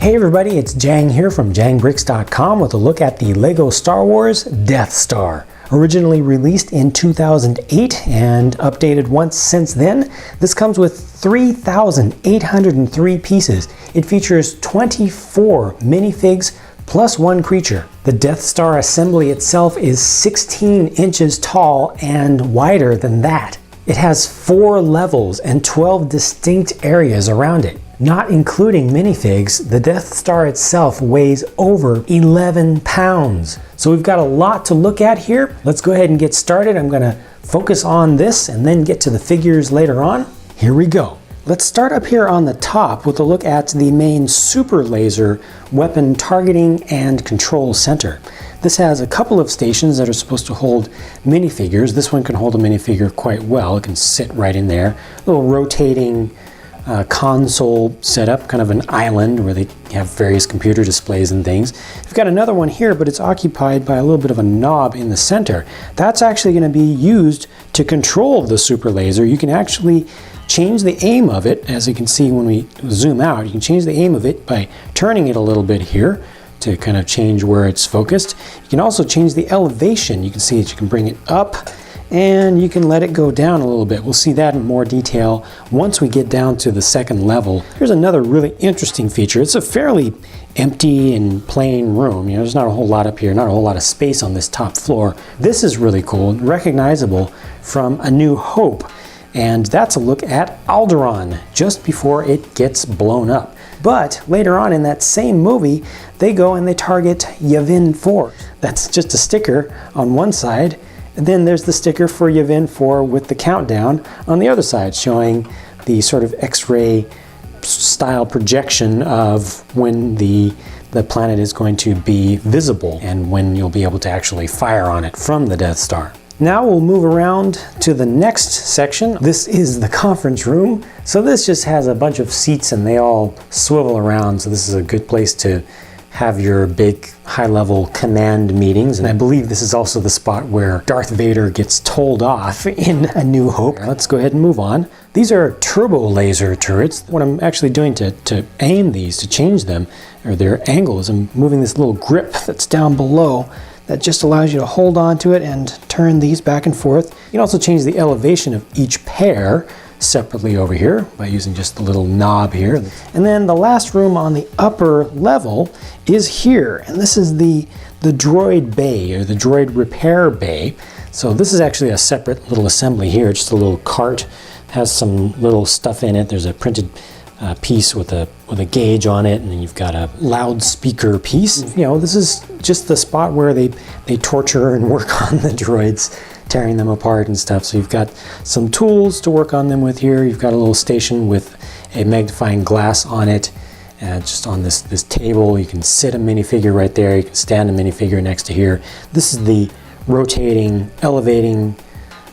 Hey everybody, it's JANG here from JANGBricks.com with a look at the LEGO Star Wars Death Star. Originally released in 2008 and updated once since then, this comes with 3,803 pieces. It features 24 minifigs plus one creature. The Death Star assembly itself is 16 inches tall and wider than that. It has 4 levels and 12 distinct areas around it. Not including minifigs, the Death Star itself weighs over 11 pounds. So we've got a lot to look at here. Let's go ahead and get started. I'm going to focus on this and then get to the figures later on. Here we go. Let's start up here on the top with a look at the main super laser weapon targeting and control center. This has a couple of stations that are supposed to hold minifigures. This one can hold a minifigure quite well. It can sit right in there. A little rotating console setup, kind of an island where they have various computer displays and things. We've got another one here, but it's occupied by a little bit of a knob in the center. That's actually going to be used to control the super laser. You can actually change the aim of it, as you can see when we zoom out. You can change the aim of it by turning it a little bit here to kind of change where it's focused. You can also change the elevation. You can see that you can bring it up and you can let it go down a little bit. We'll see that in more detail once we get down to the second level. Here's another really interesting feature. It's a fairly empty and plain room. You know, there's not a whole lot up here, not a whole lot of space on this top floor. This is really cool and recognizable from A New Hope. And that's a look at Alderaan just before it gets blown up. But later on in that same movie, they go and they target Yavin 4. That's just a sticker on one side. And then there's the sticker for Yavin 4 with the countdown on the other side, showing the sort of X-ray style projection of when the planet is going to be visible and when you'll be able to actually fire on it from the Death Star. Now we'll move around to the next section. This is the conference room. So this just has a bunch of seats and they all swivel around. So this is a good place to have your big high-level command meetings. And I believe this is also the spot where Darth Vader gets told off in A New Hope. Let's go ahead and move on. These are turbo laser turrets. What I'm actually doing to aim these, to change them, or their angles, I'm moving this little grip that's down below that just allows you to hold on to it and turn these back and forth. You can also change the elevation of each pair separately over here by using just the little knob here. And then the last room on the upper level is here, and this is the droid bay, or the droid repair bay. So this is actually a separate little assembly here, just a little cart, has some little stuff in it. There's a printed piece with a gauge on it, and then you've got a loudspeaker piece. You know, this is just the spot where they torture and work on the droids, tearing them apart and stuff. So you've got some tools to work on them with here. You've got a little station with a magnifying glass on it. Just on this table, you can sit a minifigure right there. You can stand a minifigure next to here. This is the rotating, elevating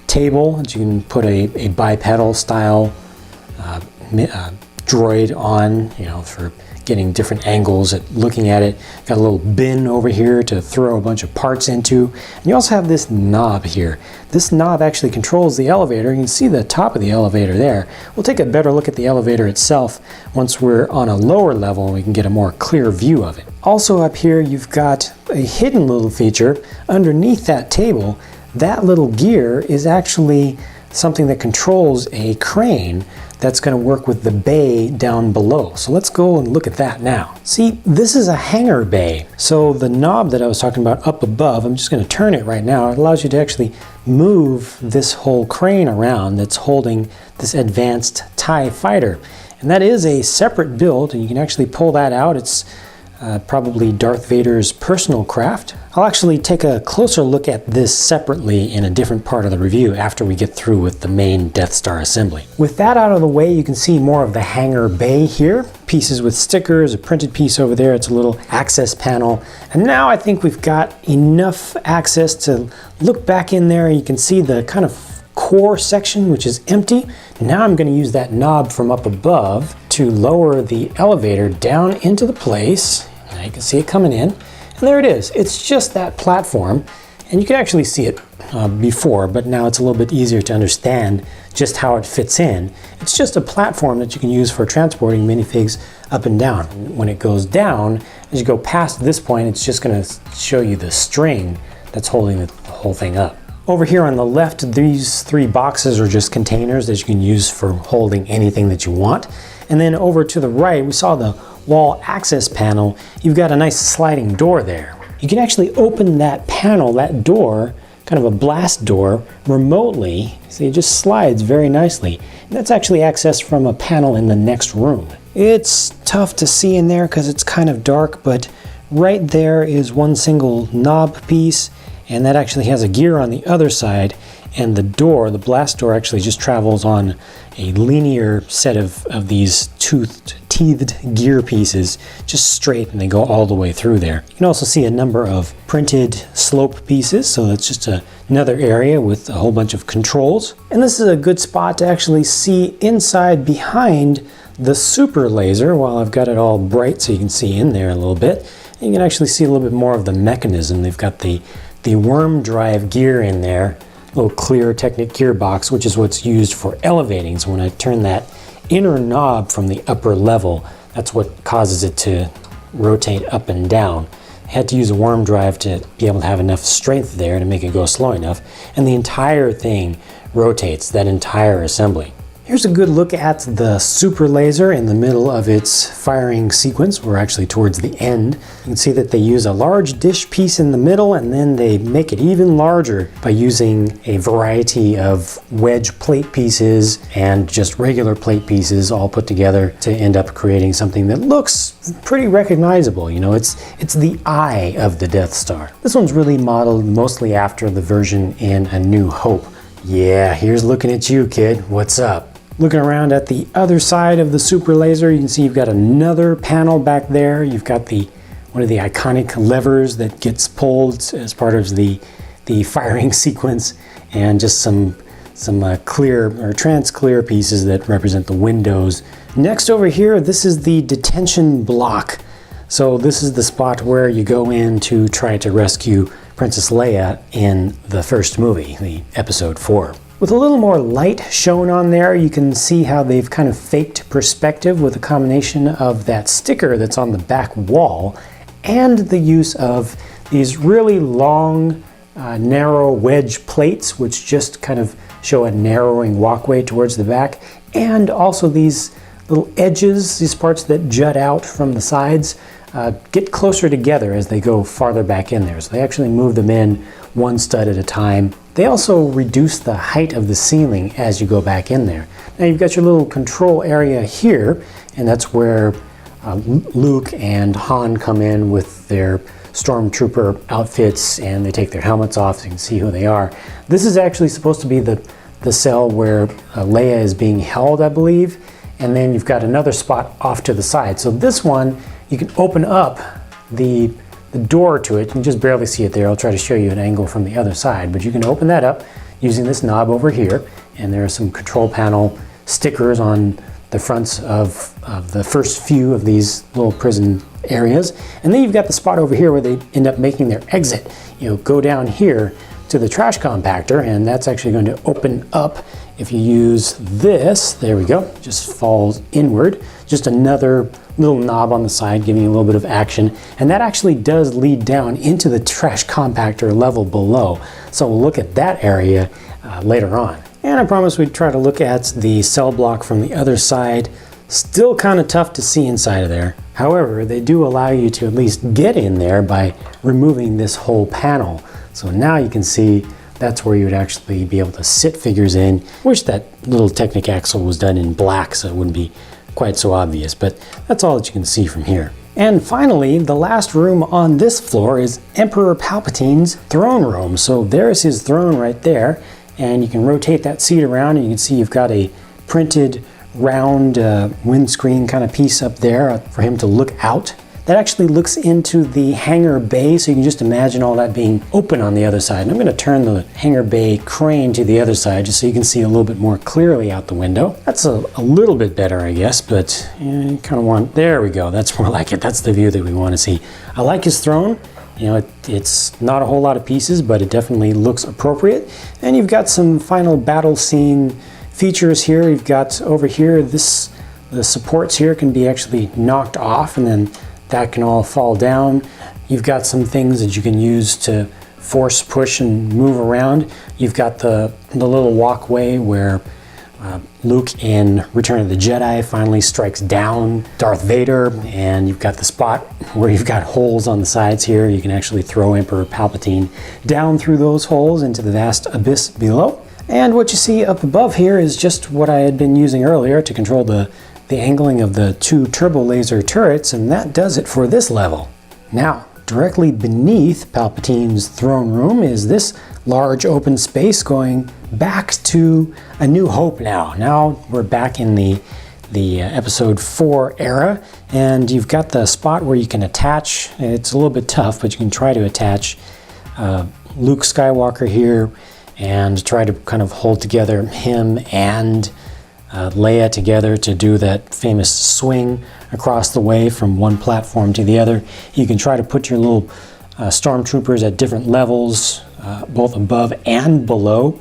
table that you can put a bipedal style droid on, you know, for getting different angles at looking at it. Got a little bin over here to throw a bunch of parts into. And you also have this knob here. This knob actually controls the elevator. You can see the top of the elevator there. We'll take a better look at the elevator itself once we're on a lower level and we can get a more clear view of it. Also up here, you've got a hidden little feature underneath that table. That little gear is actually something that controls a crane that's going to work with the bay down below. So let's go and look at that now. See, this is a hangar bay. So the knob that I was talking about up above, I'm just going to turn it right now. It allows you to actually move this whole crane around that's holding this advanced TIE fighter. And that is a separate build, and you can actually pull that out. It's probably Darth Vader's personal craft. I'll actually take a closer look at this separately in a different part of the review after we get through with the main Death Star assembly. With that out of the way, you can see more of the hangar bay here. Pieces with stickers, a printed piece over there. It's a little access panel. And now I think we've got enough access to look back in there. You can see the kind of core section, which is empty. Now I'm going to use that knob from up above to lower the elevator down into the place. Now you can see it coming in. And there it is. It's just that platform. And you can actually see it before, but now it's a little bit easier to understand just how it fits in. It's just a platform that you can use for transporting minifigs up and down. When it goes down, as you go past this point, it's just going to show you the string that's holding the whole thing up. Over here on the left, these 3 boxes are just containers that you can use for holding anything that you want. And then over to the right, we saw the wall access panel. You've got a nice sliding door there. You can actually open that panel, that door, kind of a blast door, remotely. See, it just slides very nicely. And that's actually accessed from a panel in the next room. It's tough to see in there because it's kind of dark, but right there is one single knob piece, and that actually has a gear on the other side, and the door, the blast door, actually just travels on a linear set of these teethed gear pieces, just straight, and they go all the way through there. You can also see a number of printed slope pieces, so that's just another area with a whole bunch of controls. And this is a good spot to actually see inside behind the super laser, while I've got it all bright so you can see in there a little bit. And you can actually see a little bit more of the mechanism. They've got the worm drive gear in there, little clear Technic gearbox, which is what's used for elevating. So when I turn that inner knob from the upper level, that's what causes it to rotate up and down. I had to use a worm drive to be able to have enough strength there to make it go slow enough, and the entire thing rotates, that entire assembly. Here's a good look at the super laser in the middle of its firing sequence. We're actually towards the end. You can see that they use a large dish piece in the middle, and then they make it even larger by using a variety of wedge plate pieces and just regular plate pieces all put together to end up creating something that looks pretty recognizable. You know, it's the eye of the Death Star. This one's really modeled mostly after the version in A New Hope. Yeah, here's looking at you, kid. What's up? Looking around at the other side of the super laser, you can see you've got another panel back there. You've got one of the iconic levers that gets pulled as part of the firing sequence, and just some clear or trans-clear pieces that represent the windows. Next over here, this is the detention block. So this is the spot where you go in to try to rescue Princess Leia in the first movie, the episode 4. With a little more light shown on there, you can see how they've kind of faked perspective with a combination of that sticker that's on the back wall and the use of these really long, narrow wedge plates, which just kind of show a narrowing walkway towards the back, and also these little edges, these parts that jut out from the sides, get closer together as they go farther back in there. So they actually move them in one stud at a time. They also reduce the height of the ceiling as you go back in there. Now you've got your little control area here, and that's where Luke and Han come in with their stormtrooper outfits, and they take their helmets off so you can see who they are. This is actually supposed to be the cell where Leia is being held, I believe, and then you've got another spot off to the side. So this one, you can open up the door to it. You can just barely see it there. I'll try to show you an angle from the other side, but you can open that up using this knob over here, and there are some control panel stickers on the fronts of the first few of these little prison areas. And then you've got the spot over here where they end up making their exit. You know, go down here to the trash compactor, and that's actually going to open up. If you use this, there we go, just falls inward. Just another little knob on the side giving you a little bit of action, and that actually does lead down into the trash compactor level below. So we'll look at that area later on. And I promised we'd try to look at the cell block from the other side. Still kind of tough to see inside of there. However, they do allow you to at least get in there by removing this whole panel. So now you can see that's where you would actually be able to sit figures in. Wish that little Technic axle was done in black so it wouldn't be quite so obvious, but that's all that you can see from here. And finally, the last room on this floor is Emperor Palpatine's throne room. So there's his throne right there, and you can rotate that seat around, and you can see you've got a printed round windscreen kind of piece up there for him to look out. That actually looks into the hangar bay, so you can just imagine all that being open on the other side. And I'm going to turn the hangar bay crane to the other side just so you can see a little bit more clearly out the window. That's a little bit better, I guess, but you kind of want, there we go, that's more like it. That's the view that we want to see. I like his throne. You know, it's not a whole lot of pieces, but it definitely looks appropriate. And you've got some final battle scene features here. You've got over here, the supports here can be actually knocked off, and then that can all fall down. You've got some things that you can use to force push and move around. You've got the little walkway where Luke in Return of the Jedi finally strikes down Darth Vader, and you've got the spot where you've got holes on the sides here. You can actually throw Emperor Palpatine down through those holes into the vast abyss below. And what you see up above here is just what I had been using earlier to control the angling of the 2 turbo laser turrets, and that does it for this level. Now, directly beneath Palpatine's throne room is this large open space going back to A New Hope now. Now we're back in the episode 4 era, and you've got the spot where you can attach. It's a little bit tough, but you can try to attach Luke Skywalker here and try to kind of hold together him and Leia together to do that famous swing across the way from one platform to the other. You can try to put your little stormtroopers at different levels, both above and below,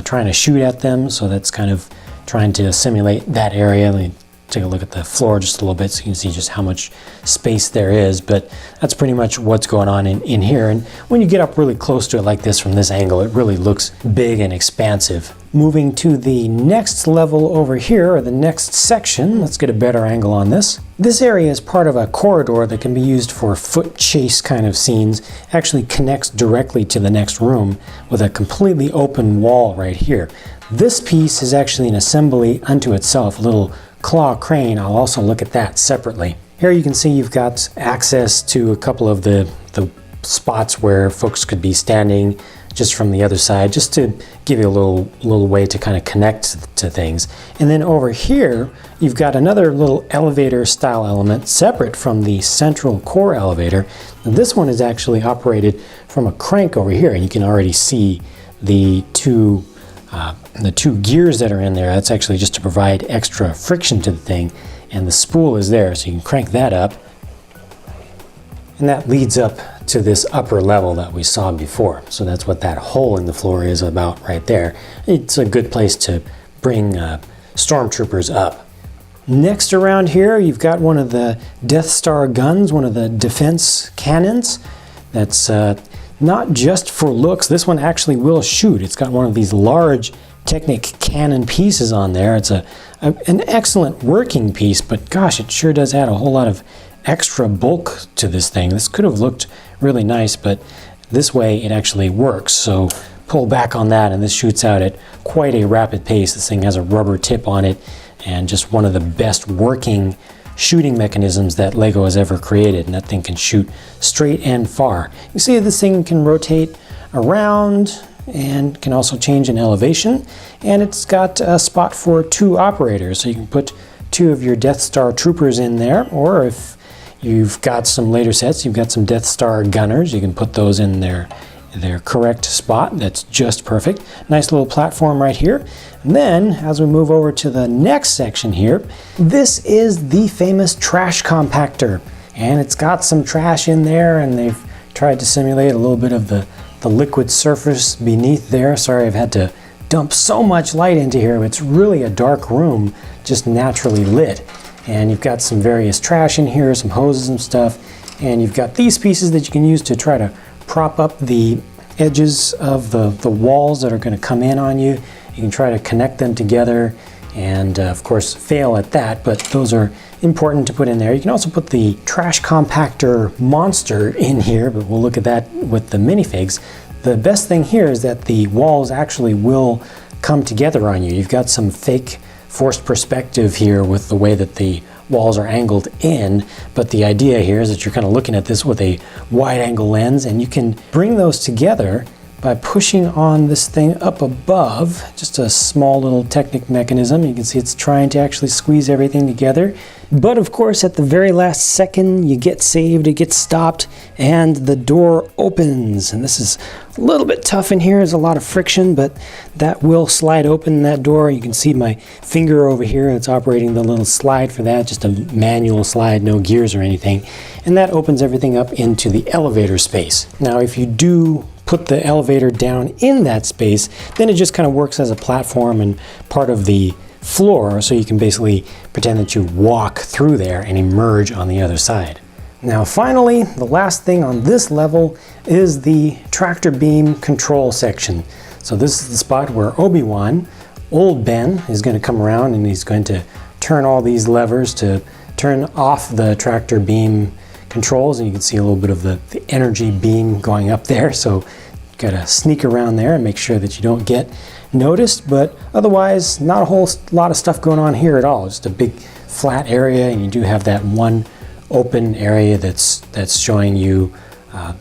trying to shoot at them. So that's kind of trying to simulate that area. Let me take a look at the floor just a little bit so you can see just how much space there is, but that's pretty much what's going on in here. And when you get up really close to it like this from this angle, it really looks big and expansive. Moving to the next level over here, or the next section, let's get a better angle on this. This area is part of a corridor that can be used for foot chase kind of scenes. It actually connects directly to the next room with a completely open wall right here. This piece is actually an assembly unto itself, a little claw crane. I'll also look at that separately. Here you can see you've got access to a couple of the spots where folks could be standing just from the other side, just to give you a little way to kind of connect to things. And then over here, you've got another little elevator style element separate from the central core elevator. And this one is actually operated from a crank over here, and you can already see the two gears that are in there. That's actually just to provide extra friction to the thing, and the spool is there, so you can crank that up, and that leads up to this upper level that we saw before. So that's what that hole in the floor is about right there. It's a good place to bring stormtroopers up. Next around here, you've got one of the Death Star guns, one of the defense cannons. That's not just for looks. This one actually will shoot. It's got one of these large Technic cannon pieces on there. It's an excellent working piece, but gosh, it sure does add a whole lot of extra bulk to this thing. This could have looked really nice, but this way it actually works. So pull back on that, and this shoots out at quite a rapid pace. This thing has a rubber tip on it, and just one of the best working shooting mechanisms that Lego has ever created, and that thing can shoot straight and far. You see this thing can rotate around and can also change in elevation, and it's got a spot for 2 operators, so you can put 2 of your Death Star troopers in there, or if you've got some later sets, you've got some Death Star gunners, you can put those in their correct spot. That's just perfect. Nice little platform right here. And then as we move over to the next section here, this is the famous trash compactor, and it's got some trash in there, and they've tried to simulate a little bit of the liquid surface beneath there. Sorry, I've had to dump so much light into here. It's really a dark room, just naturally lit. And you've got some various trash in here, some hoses and stuff, and you've got these pieces that you can use to try to prop up the edges of the walls that are going to come in on you. You can try to connect them together, and of course fail at that, but those are important to put in there. You can also put the trash compactor monster in here, but we'll look at that with the minifigs. The best thing here is that the walls actually will come together on you. You've got some fake forced perspective here with the way that the walls are angled in, but the idea here is that you're kind of looking at this with a wide angle lens, and you can bring those together by pushing on this thing up above, just a small little Technic mechanism. You can see it's trying to actually squeeze everything together. But of course, at the very last second, you get saved, it gets stopped, and the door opens. And this is a little bit tough in here. There's a lot of friction, but that will slide open that door. You can see my finger over here. It's operating the little slide for that, just a manual slide, no gears or anything. And that opens everything up into the elevator space. Now, if you do put the elevator down in that space, then it just kind of works as a platform and part of the floor, so you can basically pretend that you walk through there and emerge on the other side. Now finally, the last thing on this level is the tractor beam control section. So this is the spot where Obi-Wan, old Ben, is going to come around and he's going to turn all these levers to turn off the tractor beam controls, and you can see a little bit of the energy beam going up there, so you gotta sneak around there and make sure that you don't get noticed. But otherwise, not a whole lot of stuff going on here at all. Just a big flat area, and you do have that one open area that's showing you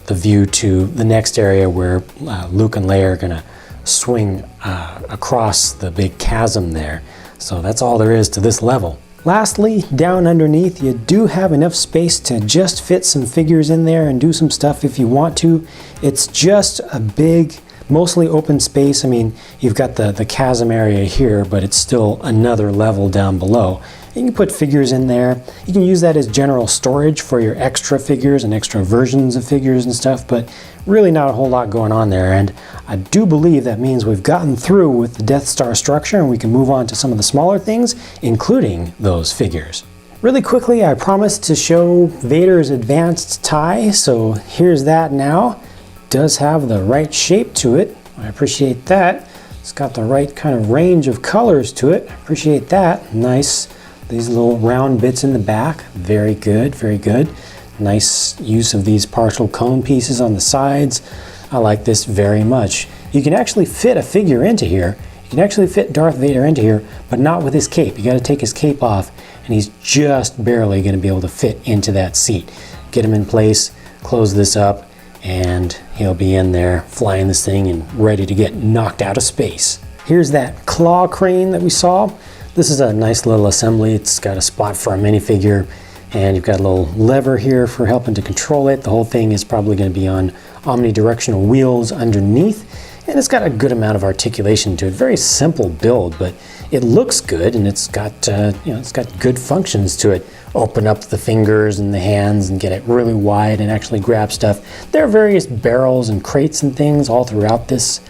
the view to the next area where Luke and Leia are gonna swing across the big chasm there. So that's all there is to this level. Lastly, down underneath, you do have enough space to just fit some figures in there and do some stuff if you want to. It's just a big, mostly open space. I mean, you've got the chasm area here, but it's still another level down below. You can put figures in there. You can use that as general storage for your extra figures and extra versions of figures and stuff, but really not a whole lot going on there. And I do believe that means we've gotten through with the Death Star structure and we can move on to some of the smaller things, including those figures. Really quickly, I promised to show Vader's advanced tie, so here's that now. It does have the right shape to it. I appreciate that. It's got the right kind of range of colors to it. I appreciate that. Nice. These little round bits in the back, very good, very good. Nice use of these partial cone pieces on the sides. I like this very much. You can actually fit a figure into here. You can actually fit Darth Vader into here, but not with his cape. You got to take his cape off, and he's just barely going to be able to fit into that seat. Get him in place, close this up, and he'll be in there flying this thing and ready to get knocked out of space. Here's that claw crane that we saw. This is a nice little assembly. It's got a spot for a minifigure, and you've got a little lever here for helping to control it. The whole thing is probably going to be on omnidirectional wheels underneath, and it's got a good amount of articulation to it. Very simple build, but it looks good, and it's got it's got good functions to it. Open up the fingers and the hands and get it really wide and actually grab stuff. There are various barrels and crates and things all throughout this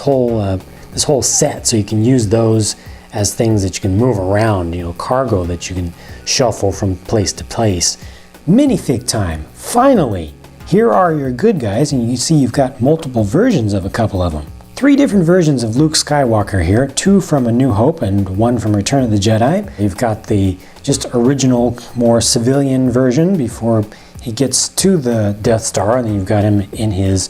whole set, so you can use those as things that you can move around, cargo that you can shuffle from place to place. Minifig time, finally! Here are your good guys, and you see you've got multiple versions of a couple of them. 3 different versions of Luke Skywalker here, 2 from A New Hope and 1 from Return of the Jedi. You've got the just original, more civilian version before he gets to the Death Star, and then you've got him in his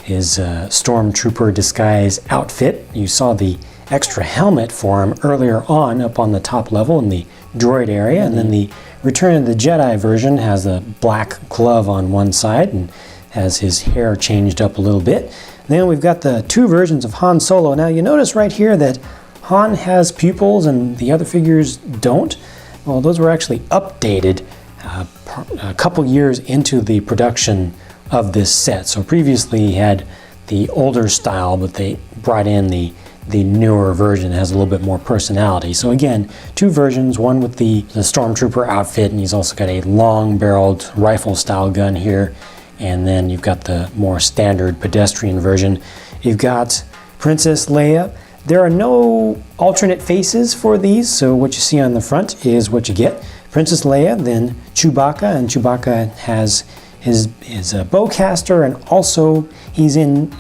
stormtrooper disguise outfit. You saw the extra helmet for him earlier up on the top level in the droid area, and then the Return of the Jedi version has a black glove on one side and has his hair changed up a little bit. Then we've got the 2 versions of Han Solo. Now you notice right here that Han has pupils and the other figures don't. Well, those were actually updated a couple years into the production of this set. So previously he had the older style, but they brought in the newer version that has a little bit more personality. So again, 2 versions, one with the stormtrooper outfit, and he's also got a long-barreled rifle-style gun here, and then you've got the more standard pedestrian version. You've got Princess Leia. There are no alternate faces for these, so what you see on the front is what you get. Princess Leia, then Chewbacca, and Chewbacca has his bowcaster, and also he's in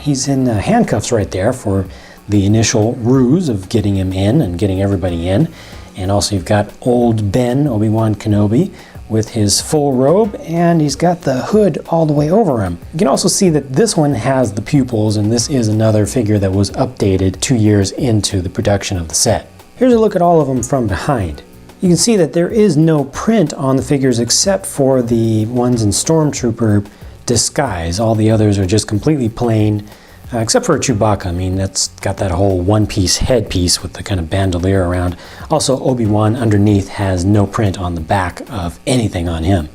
handcuffs right there for the initial ruse of getting him in and getting everybody in. And also you've got old Ben, Obi-Wan Kenobi, with his full robe, and he's got the hood all the way over him. You can also see that this one has the pupils, and this is another figure that was updated 2 years into the production of the set. Here's a look at all of them from behind. You can see that there is no print on the figures except for the ones in Stormtrooper disguise. All the others are just completely plain. Except for Chewbacca. I mean, that's got that whole one-piece headpiece with the kind of bandolier around. Also, Obi-Wan underneath has no print on the back of anything on him.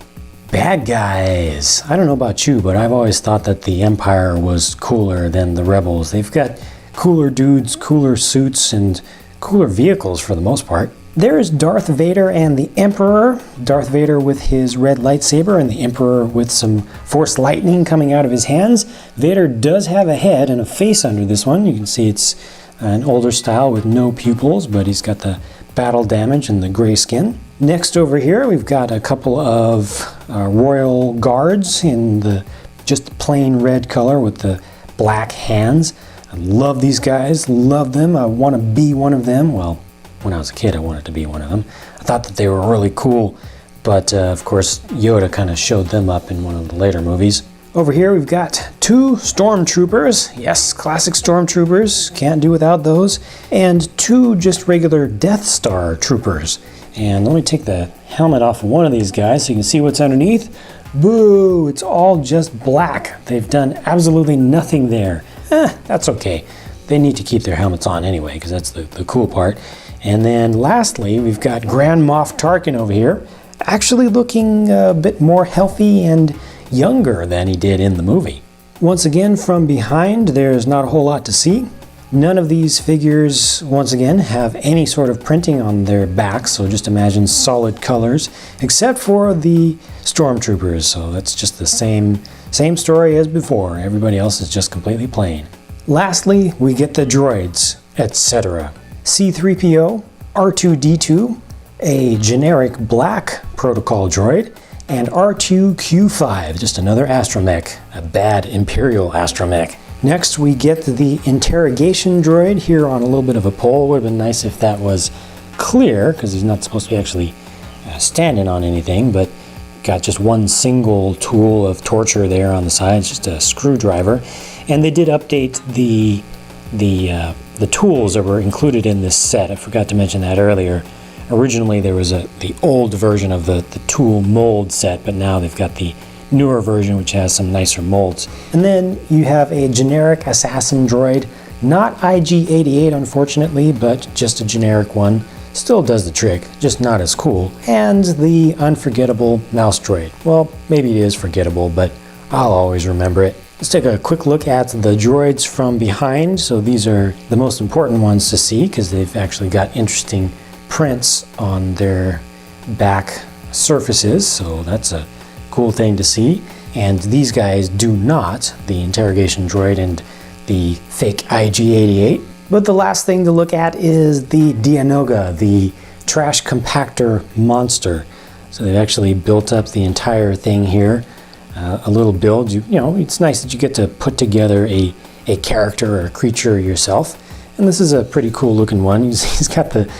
Bad guys. I don't know about you, but I've always thought that the Empire was cooler than the Rebels. They've got cooler dudes, cooler suits, and cooler vehicles for the most part. There's Darth Vader and the Emperor. Darth Vader with his red lightsaber and the Emperor with some force lightning coming out of his hands. Vader does have a head and a face under this one. You can see it's an older style with no pupils, but he's got the battle damage and the gray skin. Next over here, we've got a couple of royal guards in the just plain red color with the black hands. I love these guys, love them. I want to be one of them. Well, when I was a kid, I wanted to be one of them. I thought that they were really cool, but of course, Yoda kind of showed them up in one of the later movies. Over here, we've got 2 stormtroopers. Yes, classic stormtroopers. Can't do without those. And 2 just regular Death Star troopers. And let me take the helmet off of one of these guys so you can see what's underneath. Boo! It's all just black. They've done absolutely nothing there. That's okay. They need to keep their helmets on anyway, because that's the cool part. And then lastly, we've got Grand Moff Tarkin over here, actually looking a bit more healthy and younger than he did in the movie. Once again, from behind, there's not a whole lot to see. None of these figures, once again, have any sort of printing on their backs, so just imagine solid colors, except for the stormtroopers, so that's just the same story as before. Everybody else is just completely plain. Lastly, we get the droids, etc. C-3PO, R2-D2, a generic black protocol droid, and R2-Q5, just another astromech, a bad Imperial astromech. Next, we get the interrogation droid here on a little bit of a pole. Would have been nice if that was clear, because he's not supposed to be actually standing on anything, but got just one single tool of torture there on the side, just a screwdriver. And they did update the tools that were included in this set. I forgot to mention that earlier. Originally, there was the old version of the tool mold set, but now they've got the newer version, which has some nicer molds. And then you have a generic assassin droid, not IG-88 unfortunately, but just a generic one. Still does the trick, just not as cool. And the unforgettable mouse droid. Well, maybe it is forgettable, but I'll always remember it. Let's take a quick look at the droids from behind. So these are the most important ones to see because they've actually got interesting prints on their back surfaces. So that's a cool thing to see. And these guys do not, the interrogation droid and the fake IG-88. But the last thing to look at is the Dianoga, the trash compactor monster. So they've actually built up the entire thing here. A little build. You know, it's nice that you get to put together a character or a creature yourself. And this is a pretty cool looking one. He's got the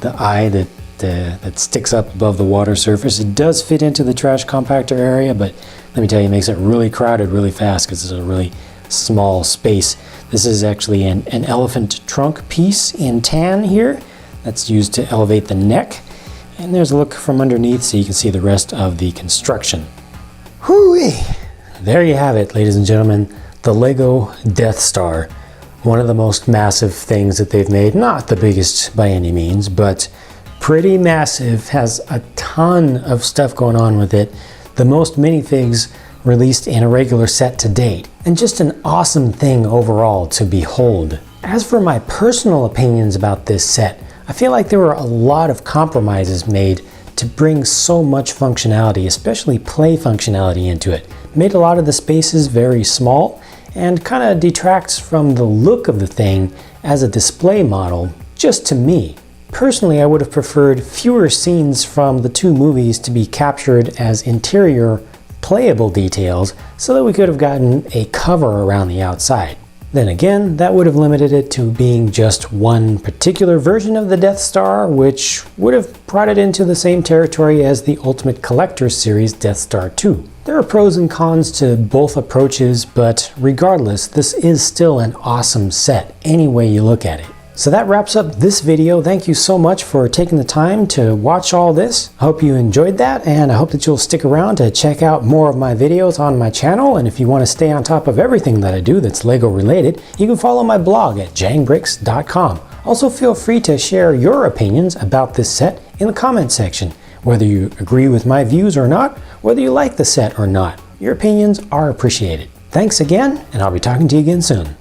eye that sticks up above the water surface. It does fit into the trash compactor area, but let me tell you, it makes it really crowded really fast because it's a really small space. This is actually an elephant trunk piece in tan here. That's used to elevate the neck. And there's a look from underneath so you can see the rest of the construction. Whoo-wee! There you have it, ladies and gentlemen. The Lego Death Star. One of the most massive things that they've made. Not the biggest by any means, but pretty massive. Has a ton of stuff going on with it. The most minifigs released in a regular set to date. And just an awesome thing overall to behold. As for my personal opinions about this set, I feel like there were a lot of compromises made to bring so much functionality, especially play functionality, into it. Made a lot of the spaces very small and kind of detracts from the look of the thing as a display model, just to me. Personally, I would have preferred fewer scenes from the 2 movies to be captured as interior playable details so that we could have gotten a cover around the outside. Then again, that would have limited it to being just one particular version of the Death Star, which would have brought it into the same territory as the Ultimate Collector's Series Death Star 2. There are pros and cons to both approaches, but regardless, this is still an awesome set, any way you look at it. So that wraps up this video. Thank you so much for taking the time to watch all this. I hope you enjoyed that, and I hope that you'll stick around to check out more of my videos on my channel. And if you want to stay on top of everything that I do that's LEGO related, you can follow my blog at jangbricks.com. Also, feel free to share your opinions about this set in the comment section. Whether you agree with my views or not, whether you like the set or not, your opinions are appreciated. Thanks again, and I'll be talking to you again soon.